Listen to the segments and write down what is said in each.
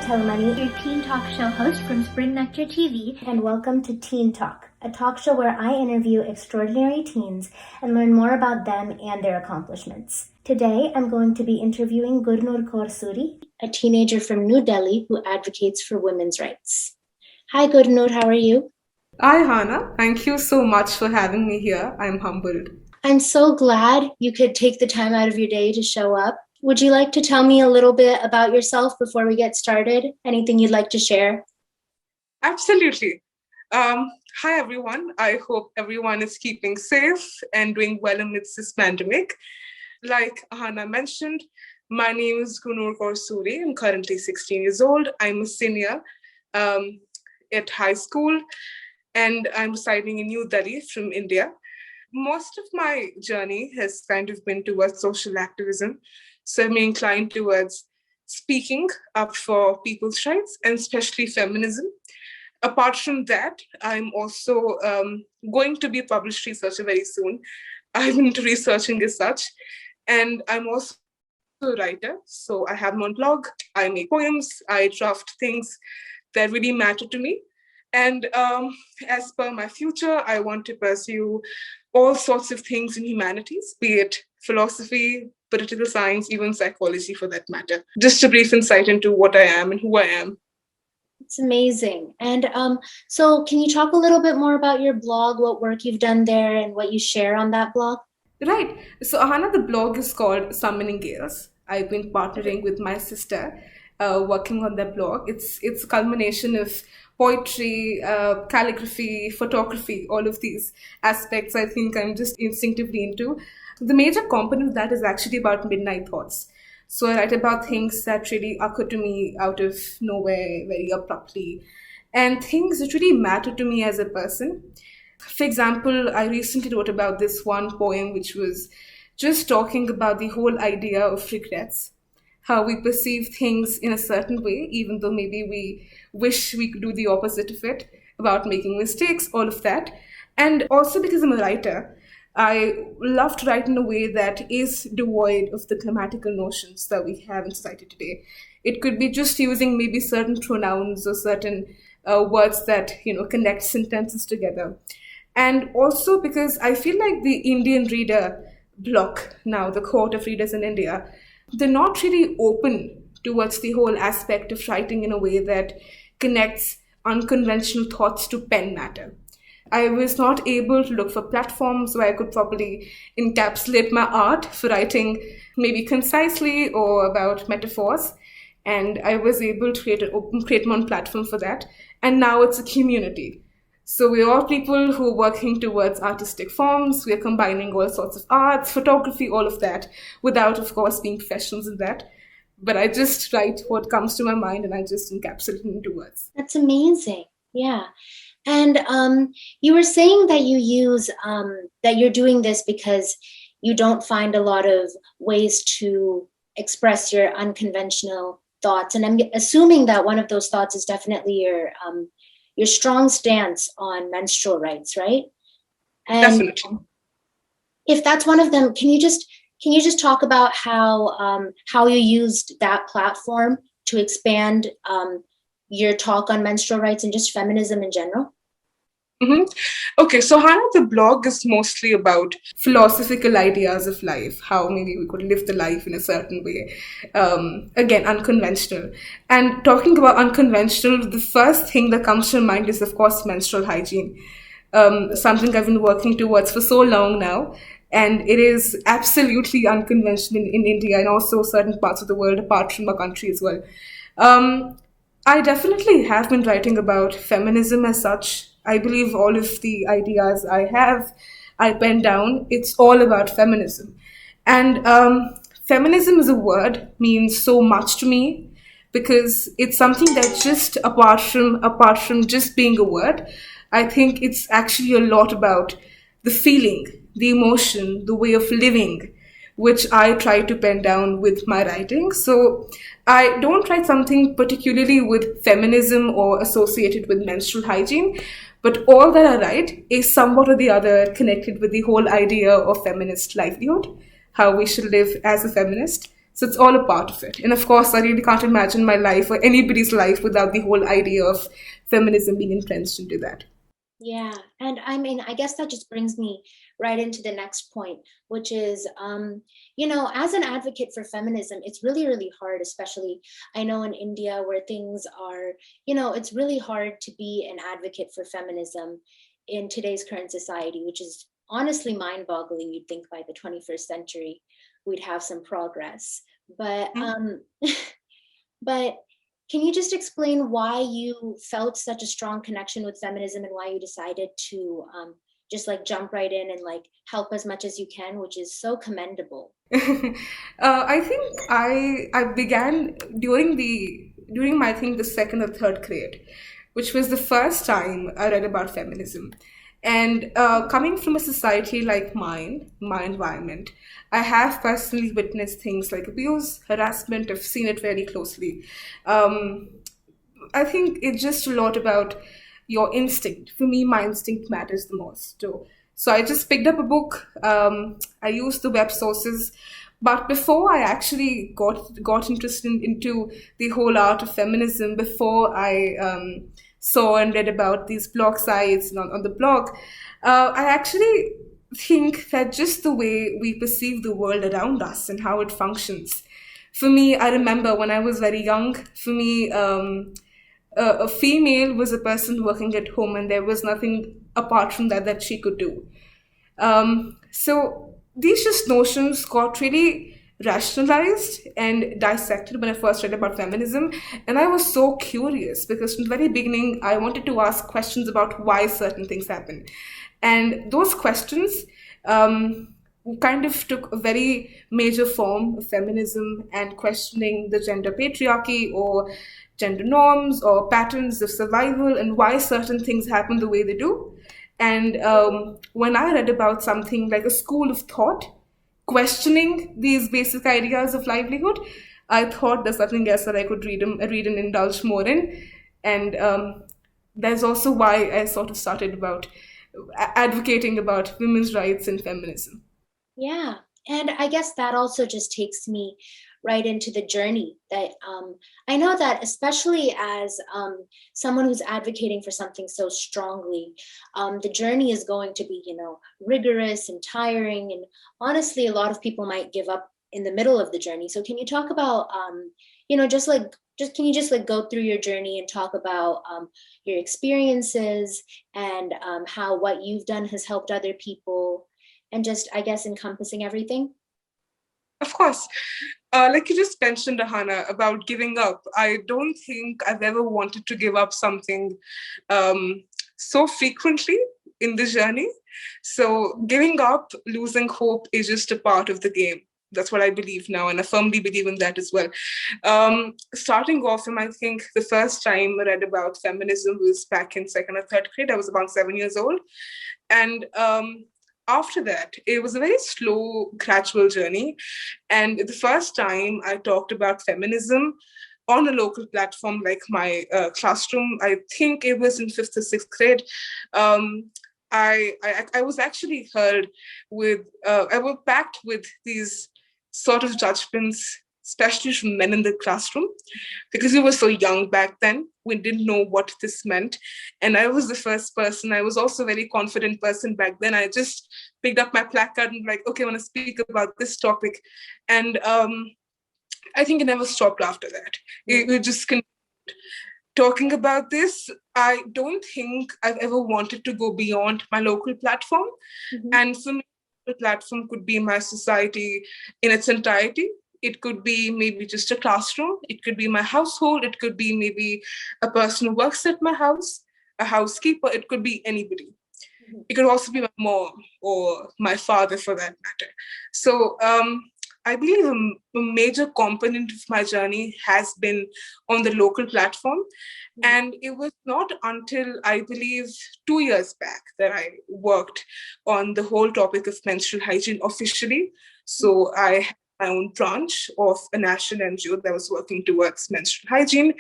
Telmani, your Teen Talk show host from SpringNectar TV. and welcome to TeenTalk, a talk show where I interview extraordinary teens and learn more about them and their accomplishments. Today, I'm going to be interviewing Gurnoor Kaur Suri, a teenager from New Delhi who advocates for women's rights. Hi, Gurnoor, how are you? Hi, Ahana. Thank you so much for having me here. I'm humbled. I'm so glad you could take the time out of your day to show up. Would you like to tell me a little bit about yourself before we get started? Anything you'd like to share? Absolutely. Hi, everyone. I hope everyone is keeping safe and doing well amidst this pandemic. Like Ahana mentioned, my name is Gurnoor Kaur Suri. I'm currently 16 years old. I'm a senior at high school, and I'm residing in New Delhi from India. Most of my journey has kind of been towards social activism. So I'm inclined towards speaking up for people's rights, and especially feminism. Apart from that, I'm also going to be a published researcher very soon. I'm into researching as such. And I'm also a writer. So I have my own blog, I make poems, I draft things that really matter to me. And as per my future, I want to pursue all sorts of things in humanities, be it philosophy, political science, even psychology for that matter. Just a brief insight into what I am and who I am. It's amazing. And so can you talk a little bit more about your blog, what work you've done there and what you share on that blog? Right. So Ahana, the blog is called Summoning Gales. I've been partnering with my sister, working on that blog. It's a culmination of poetry, calligraphy, photography, all of these aspects I think I'm just instinctively into. The major component of that is actually about midnight thoughts. So I write about things that really occur to me out of nowhere, very abruptly, and things that really matter to me as a person. For example, I recently wrote about this one poem which was just talking about the whole idea of regrets, how we perceive things in a certain way, even though maybe we wish we could do the opposite of it, about making mistakes, all of that. And also because I'm a writer, I love to write in a way that is devoid of the grammatical notions that we have in society today. It could be just using maybe certain pronouns or certain words that connect sentences together. And also because I feel like the Indian reader block now, the cohort of readers in India, they're not really open towards the whole aspect of writing in a way that connects unconventional thoughts to pen matter. I was not able to look for platforms where I could properly encapsulate my art for writing maybe concisely or about metaphors. And I was able to create my own platform for that. And now it's a community. So we're all people who are working towards artistic forms. We're combining all sorts of arts, photography, all of that, without, of course, being professionals in that. But I just write what comes to my mind and I just encapsulate it into words. That's amazing. Yeah. And you were saying that you use, that you're doing this because you don't find a lot of ways to express your unconventional thoughts. And I'm assuming that one of those thoughts is definitely your strong stance on menstrual rights, right? And Definitely. if that's one of them, can you just talk about how you used that platform to expand your talk on menstrual rights and just feminism in general? Mm-hmm. Okay, so Hannah, the blog is mostly about philosophical ideas of life, how maybe we could live the life in a certain way. Again, unconventional. And talking about unconventional, the first thing that comes to mind is, of course, menstrual hygiene. Something I've been working towards for so long now. And it is absolutely unconventional in India and also certain parts of the world apart from our country as well. I definitely have been writing about feminism as such. I believe all of the ideas I pen down, it's all about feminism. And feminism as a word means so much to me because it's something that just apart from just being a word, I think it's actually a lot about the feeling, the emotion, the way of living, which I try to pen down with my writing. So I don't write something particularly with feminism or associated with menstrual hygiene, but all that I write is somewhat or the other connected with the whole idea of feminist livelihood, how we should live as a feminist. So it's all a part of it. And of course, I really can't imagine my life or anybody's life without the whole idea of feminism being entrenched into that. Yeah, and I mean, I guess that just brings me right into the next point, which is, as an advocate for feminism, it's really, really hard, especially I know in India where things are, it's really hard to be an advocate for feminism in today's current society, which is honestly mind-boggling. You'd think by the 21st century we'd have some progress, but Hmm? but can you just explain why you felt such a strong connection with feminism and why you decided to just like jump right in and like help as much as you can, which is so commendable? I think I began during my, I think, the second or third grade, which was the first time I read about feminism. And coming from a society like mine, my environment, I have personally witnessed things like abuse, harassment. I've seen it very closely. Um, I think it's just a lot about your instinct. For me, my instinct matters the most. So I just picked up a book. I used the web sources, but before I actually got interested into the whole art of feminism, before I saw and read about these blog sites and on the blog, I actually think that just the way we perceive the world around us and how it functions. For me, I remember when I was very young. For me. A female was a person working at home, and there was nothing apart from that she could do. So these just notions got really rationalized and dissected when I first read about feminism. And I was so curious because from the very beginning, I wanted to ask questions about why certain things happen. And those questions kind of took a very major form of feminism and questioning the gender patriarchy or gender norms or patterns of survival and why certain things happen the way they do. And when I read about something like a school of thought questioning these basic ideas of livelihood, I thought there's something else that I could read and indulge more in. And there's also why I sort of started about advocating about women's rights and feminism. Yeah. And I guess that also just takes me right into the journey that I know that, especially as someone who's advocating for something so strongly, the journey is going to be, rigorous and tiring. And honestly, a lot of people might give up in the middle of the journey. So can you talk about, can you just like go through your journey and talk about your experiences and how what you've done has helped other people and just, I guess, encompassing everything? Of course. Like you just mentioned, Ahana, about giving up. I don't think I've ever wanted to give up something so frequently in the journey. So giving up, losing hope is just a part of the game. That's what I believe now, and I firmly believe in that as well. Starting off, I think the first time I read about feminism was back in second or third grade. I was about 7 years old. And after that, it was a very slow, gradual journey. And the first time I talked about feminism on a local platform like my classroom, I think it was in fifth or sixth grade. Um, I was actually heard with, I was packed with these sort of judgments, especially from men in the classroom, because we were so young back then. We didn't know what this meant. And I was the first person. I was also a very confident person back then. I just picked up my placard and like, okay, I want to speak about this topic. And I think it never stopped after that. It just talking about this. I don't think I've ever wanted to go beyond my local platform. Mhm. And for me, the platform could be my society in its entirety. It could be maybe just a classroom. It could be my household. It could be maybe a person who works at my house, a housekeeper. It could be anybody. Mhm. It could also be my mom or my father for that matter. So I believe a major component of my journey has been on the local platform. And it was not until I believe 2 years back that I worked on the whole topic of menstrual hygiene officially. So I had my own branch of a national NGO that was working towards menstrual hygiene,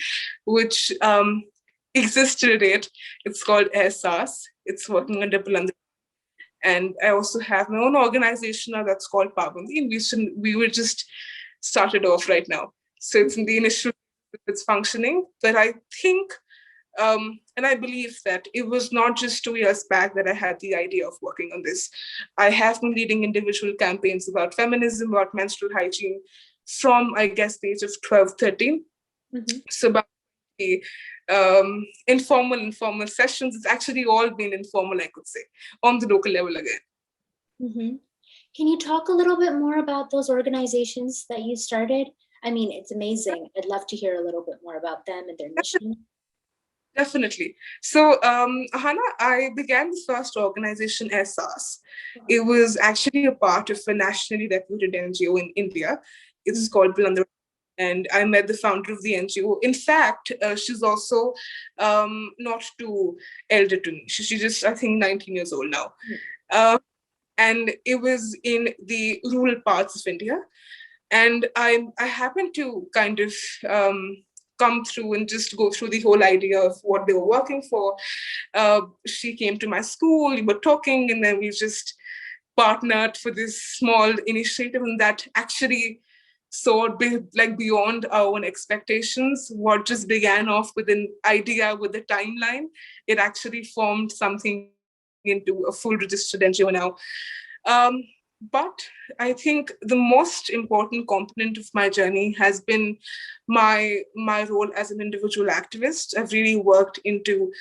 which existed at it. It's called ASAS. It's working under Buland. And I also have my own organization now that's called Pabandi. And we were just started off right now. So it's in the initial, it's functioning, but I think, and I believe that it was not just 2 years back that I had the idea of working on this. I have been leading individual campaigns about feminism, about menstrual hygiene from, I guess, the age of 12, 13. Mm-hmm. So about the informal sessions, it's actually all been informal, I could say, on the local level again. Mm-hmm. Can you talk a little bit more about those organizations that you started? I mean, it's amazing. I'd love to hear a little bit more about them and their mission. Definitely. So, Ahana, I began the first organization, SARS. It was actually a part of a nationally reputed NGO in India. It's called Blunder. And I met the founder of the NGO. In fact, she's also not too elder to me. She's just, I think, 19 years old now. And it was in the rural parts of India. And I happened to kind of come through and just go through the whole idea of what they were working for. She came to my school, we were talking, and then we just partnered for this small initiative, and that actually soared beyond our own expectations. What just began off with an idea with a timeline, it actually formed something into a full registered NGO now. But I think the most important component of my journey has been my role as an individual activist. I've really worked into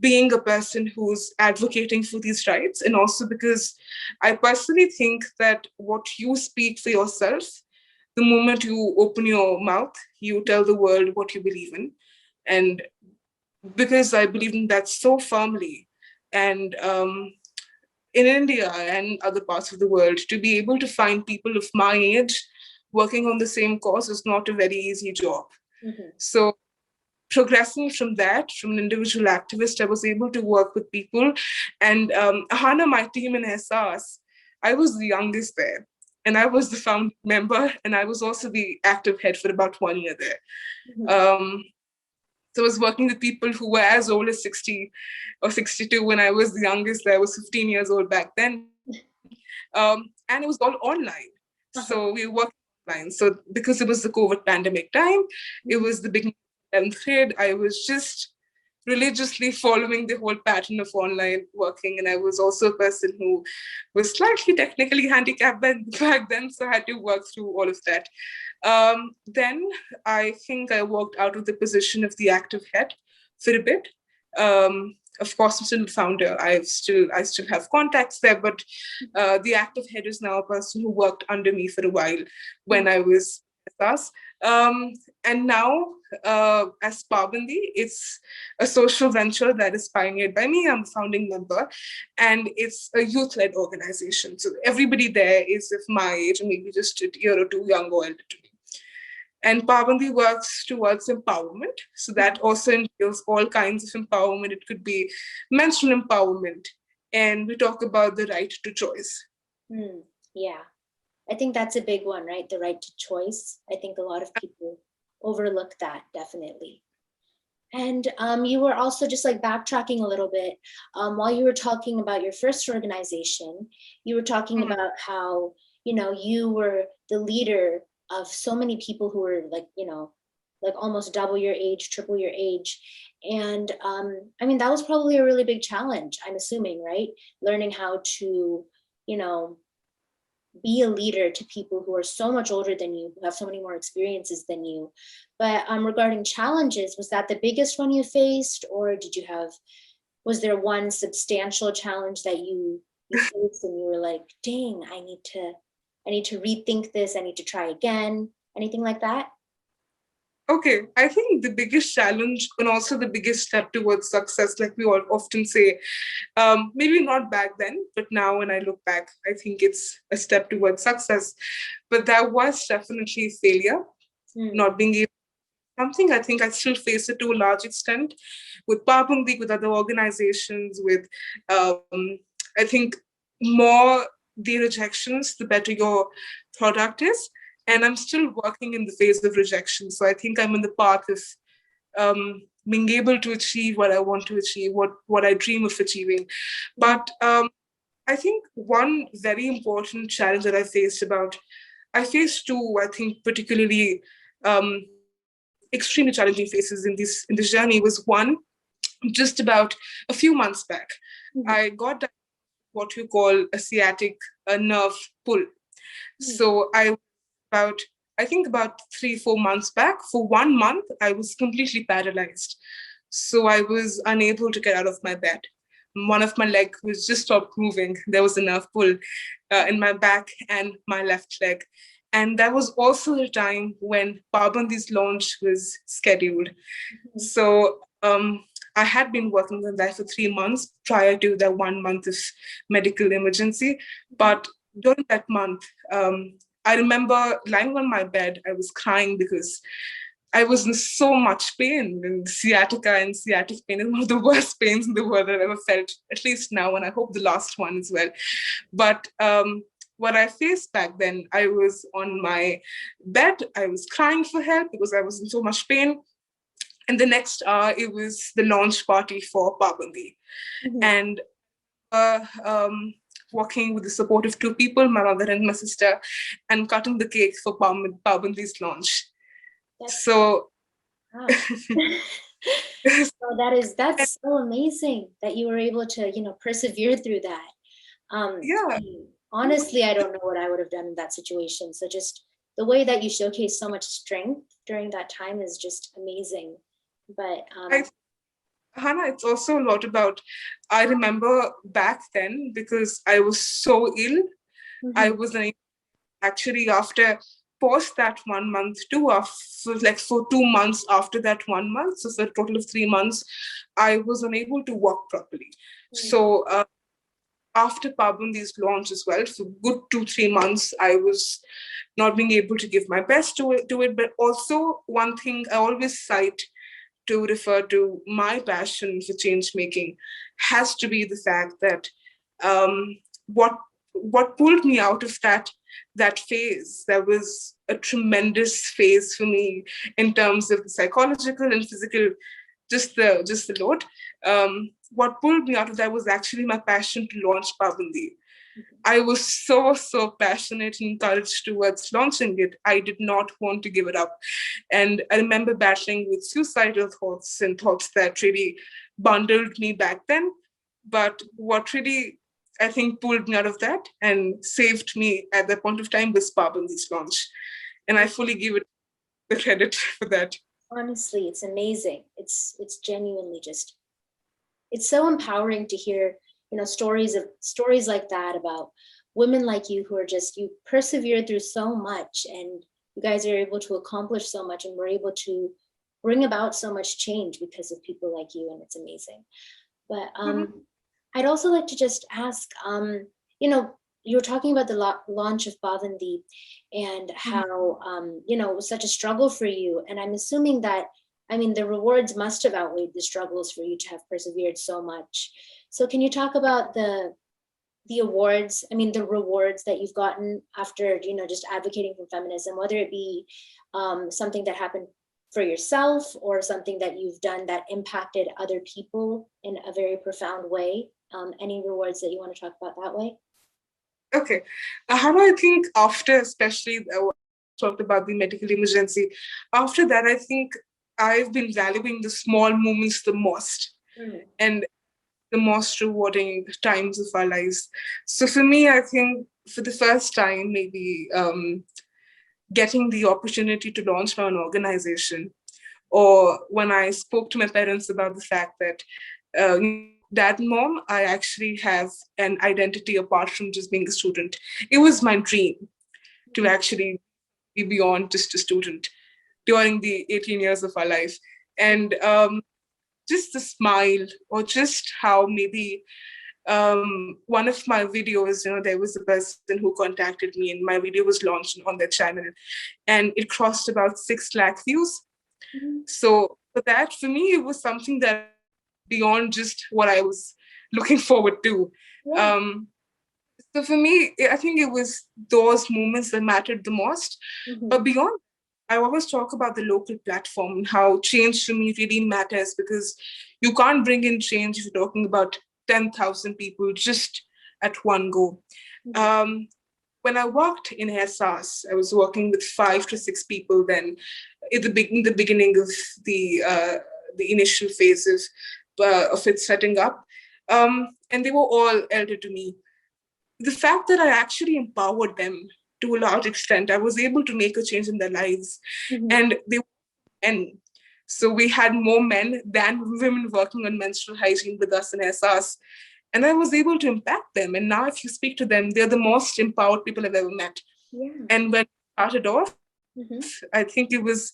being a person who's advocating for these rights, and also because I personally think that what you speak for yourself, the moment you open your mouth, you tell the world what you believe in. And because I believe in that so firmly, and in India and other parts of the world, to be able to find people of my age working on the same cause is not a very easy job. Mm-hmm. So progressing from that, from an individual activist, I was able to work with people. And Ahana, my team in SRS, I was the youngest there. And I was the founding member, and I was also the active head for about 1 year there. Mm-hmm. So I was working with people who were as old as 60 or 62 when I was the youngest. I was 15 years old back then. And it was all online. Uh-huh. So we worked online. So because it was the COVID pandemic time, it was the beginning of 10th grade. I was just religiously following the whole pattern of online working. And I was also a person who was slightly technically handicapped back then, so I had to work through all of that. Then I think I walked out of the position of the active head for a bit. Of course, I'm still the founder. I still have contacts there, but the active head is now a person who worked under me for a while when I was with us. And now, as Pabandi, it's a social venture that is pioneered by me. I'm a founding member, and it's a youth-led organization. So everybody there is of my age, and maybe just a year or two younger or elder to me. And Pabandi works towards empowerment. So that also entails all kinds of empowerment. It could be menstrual empowerment. And we talk about the right to choice. Yeah. I think that's a big one, right? The right to choice. I think a lot of people overlook that, definitely. And you were also just like backtracking a little bit. While you were talking about your first organization, you were talking about how, you were the leader of so many people who were like almost double your age, triple your age. And I mean, that was probably a really big challenge, I'm assuming, right? Learning how to, be a leader to people who are so much older than you, who have so many more experiences than you. But regarding challenges, was that the biggest one you faced, or was there one substantial challenge that you faced and you were like, dang, I need to rethink this, I need to try again, anything like that? Okay, I think the biggest challenge and also the biggest step towards success, like we all often say, maybe not back then, but now when I look back, I think it's a step towards success. But that was definitely failure, not being able to do something. I think I still face it to a large extent with Papundi, with other organizations, with, I think, more the rejections, the better your product is. And I'm still working in the phase of rejection. So I think I'm in the path of being able to achieve what I want to achieve, what I dream of achieving. But I think one very important challenge that I faced about I faced two, I think, particularly extremely challenging phases in this journey. Was one just about a few months back. I got what you call a sciatic nerve pull. So about I think about 3-4 months back, for 1 month, I was completely paralyzed. So I was unable to get out of my bed. One of my leg was just stopped moving. There was a nerve pull in my back and my left leg. And that was also the time when Pabandi's launch was scheduled. So I had been working on that for 3 months prior to the 1 month of medical emergency. But during that month, I remember lying on my bed, I was crying because I was in so much pain. And sciatica and sciatic pain is one of the worst pains in the world I've ever felt, at least now, and I hope the last one as well. But what I faced back then, I was on my bed, I was crying for help because I was in so much pain. And the next hour, it was the launch party for Pabandi. And working with the support of two people, my mother and my sister, and cutting the cake for Pabandi's launch. So, wow. So that's so amazing that you were able to, persevere through that. yeah. Honestly, I don't know what I would have done in that situation. So just the way that you showcase so much strength during that time is just amazing. But Hannah, it's also a lot about, I remember back then, because I was so ill, I was actually after post that 1 month too, for 2 months after that 1 month, so for a total of 3 months, I was unable to walk properly. So after Pabandi's launch as well, for good 2-3 months, I was not being able to give my best to it. But also one thing I always cite to refer to my passion for change making has to be the fact that what pulled me out of that phase, that was a tremendous phase for me in terms of the psychological and physical, just the load. What pulled me out of that was actually my passion to launch Pabandi. I was so passionate and encouraged towards launching it. I did not want to give it up. And I remember battling with suicidal thoughts and thoughts that really bundled me back then. But what really, I think, pulled me out of that and saved me at that point of time was Pabandi's launch. And I fully give it the credit for that. Honestly, it's amazing. It's genuinely just, it's so empowering to hear, stories like that about women like you who are just, you persevered through so much and you guys are able to accomplish so much and we're able to bring about so much change because of people like you, and it's amazing. But I'd also like to just ask, you were talking about the launch of Bhavandi and how, it was such a struggle for you. And I'm assuming that, the rewards must have outweighed the struggles for you to have persevered so much. So can you talk about the awards, the rewards that you've gotten after, just advocating for feminism, whether it be something that happened for yourself or something that you've done that impacted other people in a very profound way? Any rewards that you want to talk about that way? Okay. How I think after, especially talked about the medical emergency, after that, I think I've been valuing the small moments the most and the most rewarding times of our lives. So for me, I think for the first time, maybe getting the opportunity to launch my own organization, or when I spoke to my parents about the fact that dad and mom, I actually have an identity apart from just being a student. It was my dream to actually be beyond just a student during the 18 years of our life. And just the smile, or just how maybe one of my videos, there was a person who contacted me and my video was launched on their channel and it crossed about 6 lakh views. So for that, for me, it was something that beyond just what I was looking forward to. So for me, I think it was those moments that mattered the most. But beyond, I always talk about the local platform and how change for me really matters, because you can't bring in change if you're talking about 10,000 people just at one go. when I worked in SaaS, I was working with 5 to 6 people then in the beginning of the initial phases of it setting up. And they were all elder to me. The fact that I actually empowered them to a large extent, I was able to make a change in their lives. Mm-hmm. And they were men. So we had more men than women working on menstrual hygiene with us in SRs. And I was able to impact them. And now, if you speak to them, they're the most empowered people I've ever met. Yeah. And when I started off, Mm-hmm. I think it was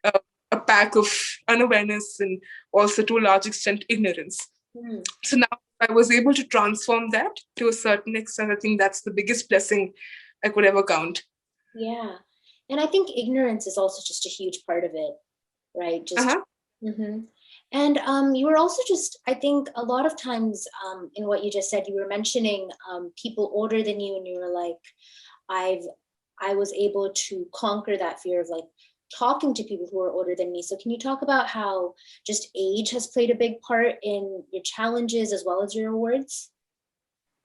uh, a pack of unawareness and also to a large extent ignorance. Mm. So now I was able to transform that to a certain extent. I think that's the biggest blessing I could ever count. Yeah. And I think ignorance is also just a huge part of it, right? Just Uh-huh. hmm And you were also just, I think a lot of times in what you just said, you were mentioning people older than you, and you were like, I've, I was able to conquer that fear of like talking to people who are older than me. So can you talk about how just age has played a big part in your challenges as well as your awards?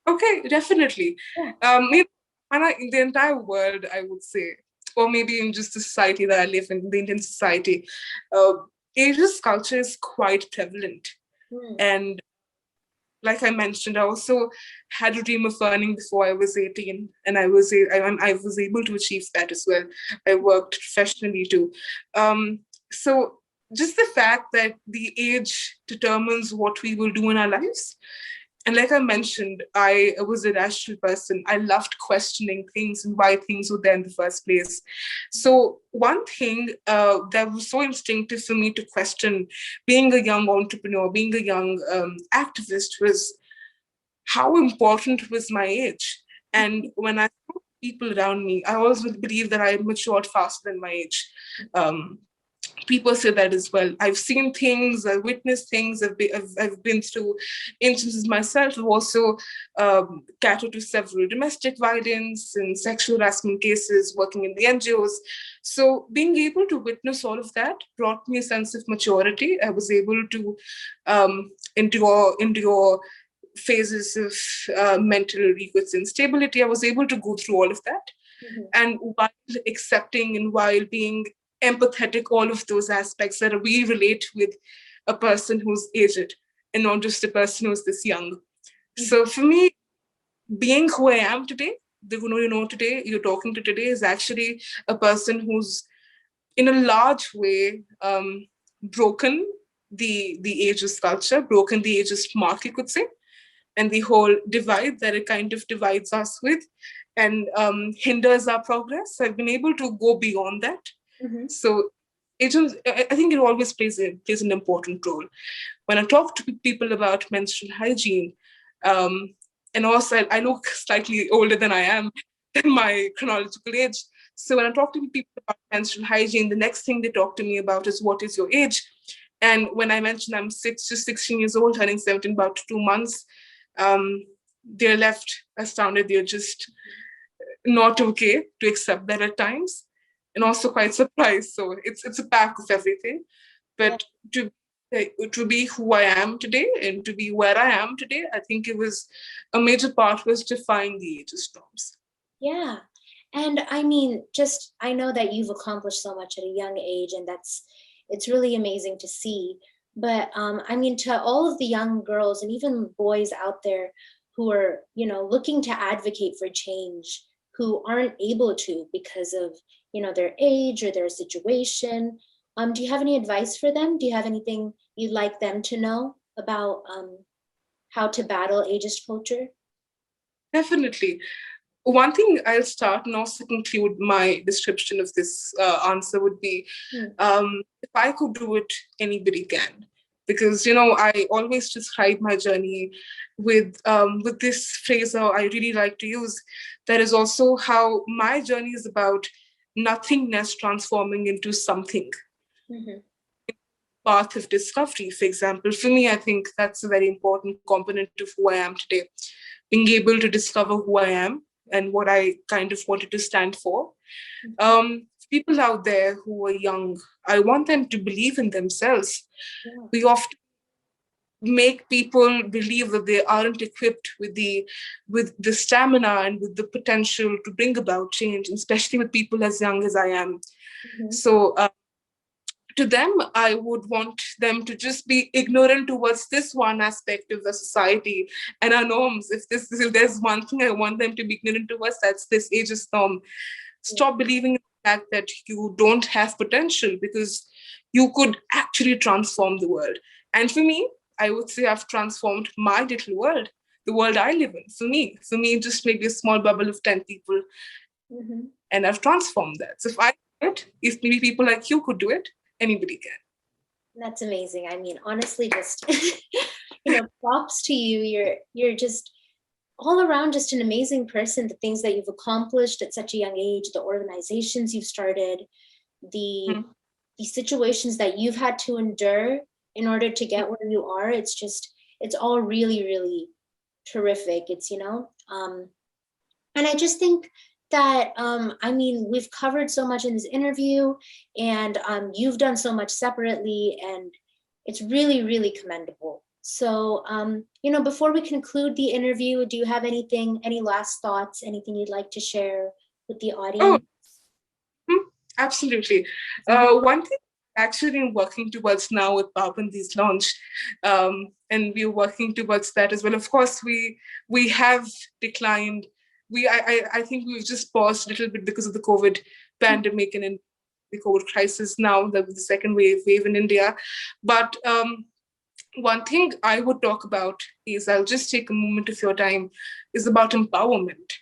Okay, definitely. Yeah. In the entire world, I would say, or maybe in just the society that I live in, the Indian society, uh, ageist culture is quite prevalent. Mm. And like I mentioned, I also had a dream of earning before I was 18, and I was able to achieve that as well. I worked professionally too. So just the fact that the age determines what we will do in our lives. And like I mentioned, I was a rational person. I loved questioning things and why things were there in the first place. So one thing that was so instinctive for me to question, being a young entrepreneur, being a young activist, was how important was my age. And when I saw people around me, I always believe that I matured faster than my age. Um, People say that as well. I've seen things, I've witnessed things, I've been through instances myself. I've also catered to several domestic violence and sexual harassment cases working in the NGOs. So being able to witness all of that brought me a sense of maturity. I was able to endure phases of mental request instability. I was able to go through all of that. Mm-hmm. And while accepting and while being empathetic, all of those aspects that we relate with a person who's aged and not just a person who's this young. So for me, being who I am today, the Gurnoor you know today, you're talking to today, is actually a person who's in a large way broken the ageist culture, broken the ageist mark, you could say, and the whole divide that it kind of divides us with and hinders our progress. I've been able to go beyond that. Mm-hmm. So I think it always plays an important role. When I talk to people about menstrual hygiene, and also I look slightly older than I am in my chronological age. So when I talk to people about menstrual hygiene, the next thing they talk to me about is what is your age? And when I mention I'm 16 years old, turning 17 about 2 months, they're left astounded. They're just not okay to accept that at times, and also quite surprised. So it's a pack of everything. Yeah. But to be who I am today and to be where I am today, I think it was a major part was defying the ageist norms. Yeah. And I mean, just I know that you've accomplished so much at a young age, and it's really amazing to see. But I mean, to all of the young girls and even boys out there who are, looking to advocate for change, who aren't able to because of, their age or their situation, do you have any advice for them? Do you have anything you'd like them to know about how to battle ageist culture? Definitely. One thing I'll start and also conclude my description of this answer would be, Hmm. if I could do it, anybody can. Because I always describe my journey with this phrase I really like to use. That is also how my journey is about nothingness transforming into something. Mhm. Path of discovery, for example. For me, I think that's a very important component of who I am today. Being able to discover who I am and what I kind of wanted to stand for. People out there who are young, I want them to believe in themselves. Yeah. We often make people believe that they aren't equipped with the stamina and with the potential to bring about change, especially with people as young as I am. Mhm. So to them, I would want them to just be ignorant towards this one aspect of the society and our norms. If there's one thing I want them to be ignorant towards, that's this ageist norm. Stop believing in the fact that you don't have potential, because you could actually transform the world. And for me, I would say I've transformed my little world, the world I live in. For me, just maybe a small bubble of 10 people, Mhm. and I've transformed that. So if I do it, if maybe people like you could do it, anybody can. That's amazing. I mean, honestly, just props to you. You're just all around just an amazing person. The things that you've accomplished at such a young age, the organizations you've started, the Mhm. the situations that you've had to endure in order to get where you are. It's all really, really terrific. And I just think that, I mean, we've covered so much in this interview, and you've done so much separately, and it's really, really commendable. So, before we conclude the interview, do you have any last thoughts, anything you'd like to share with the Oh, audience? absolutely. One thing I'm actually working towards now with Papandi's launch, and we're working towards that as well. Of course, we have declined. I think we've just paused a little bit because of the COVID pandemic and in the COVID crisis now, the second wave in India. But one thing I would talk about is, I'll just take a moment of your time, is about empowerment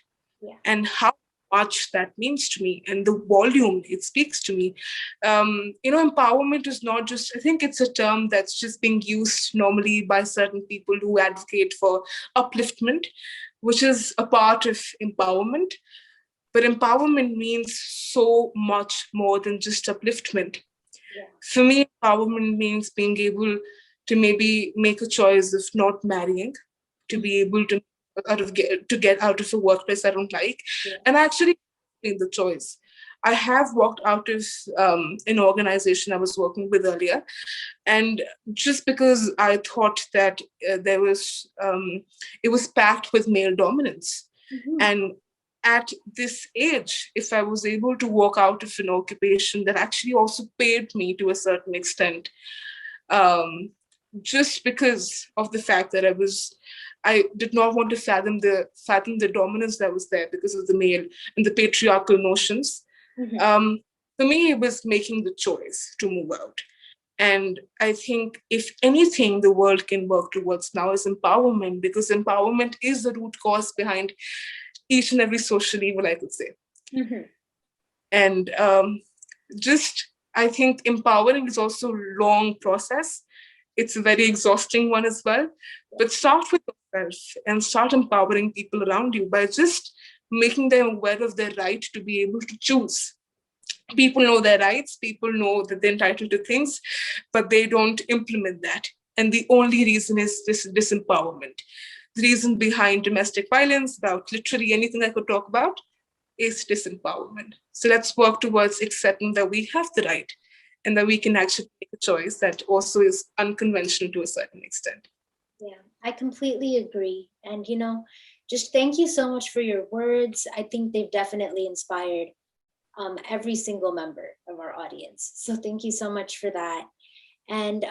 Yeah. and how much that means to me and the volume it speaks to me. Empowerment is not just, I think it's a term that's just being used normally by certain people who advocate for upliftment, which is a part of empowerment. But empowerment means so much more than just upliftment. Yeah. For me, empowerment means being able to maybe make a choice of not marrying, to be able to get out of a workplace I don't like, Yeah. and actually made the choice. I have walked out of an organization I was working with earlier, and just because I thought that it was packed with male dominance, Mhm. and at this age, if I was able to walk out of an occupation that actually also paid me to a certain extent, um, just because of the fact that I did not want to fathom the dominance that was there because of the male and the patriarchal notions. Mhm. Um, for me, it was making the choice to move out. And I think if anything the world can work towards now is empowerment, because empowerment is the root cause behind each and every social evil, I could say. Mhm. And just, I think empowering is also a long process. It's a very exhausting one as well. But start with yourself and start empowering people around you by just making them aware of their right to be able to choose. People know their rights, people know that they're entitled to things, but they don't implement that. And the only reason is this disempowerment. The reason behind domestic violence, about literally anything I could talk about, is disempowerment. So let's work towards accepting that we have the right and that we can actually make a choice that also is unconventional to a certain extent. Yeah, I completely agree. And, just thank you so much for your words. I think they've definitely inspired every single member of our audience. So thank you so much for that. And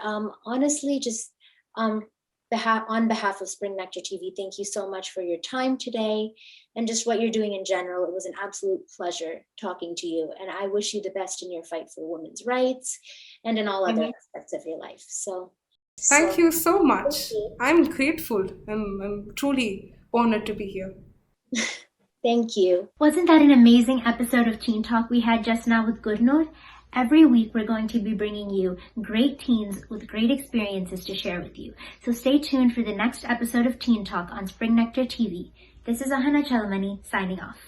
honestly, just on behalf of Spring Nectar TV, thank you so much for your time today and just what you're doing in general. It was an absolute pleasure talking to you. And I wish you the best in your fight for women's rights and in all other Mhm. aspects of your life. So Thank you so thank much. you. I'm grateful. I'm truly honored to be here. Thank you. Wasn't that an amazing episode of Teen Talk we had just now with Gurnoor? Every week we're going to be bringing you great teens with great experiences to share with you. So stay tuned for the next episode of Teen Talk on SpringNectar TV. This is Ahana Chalamani signing off.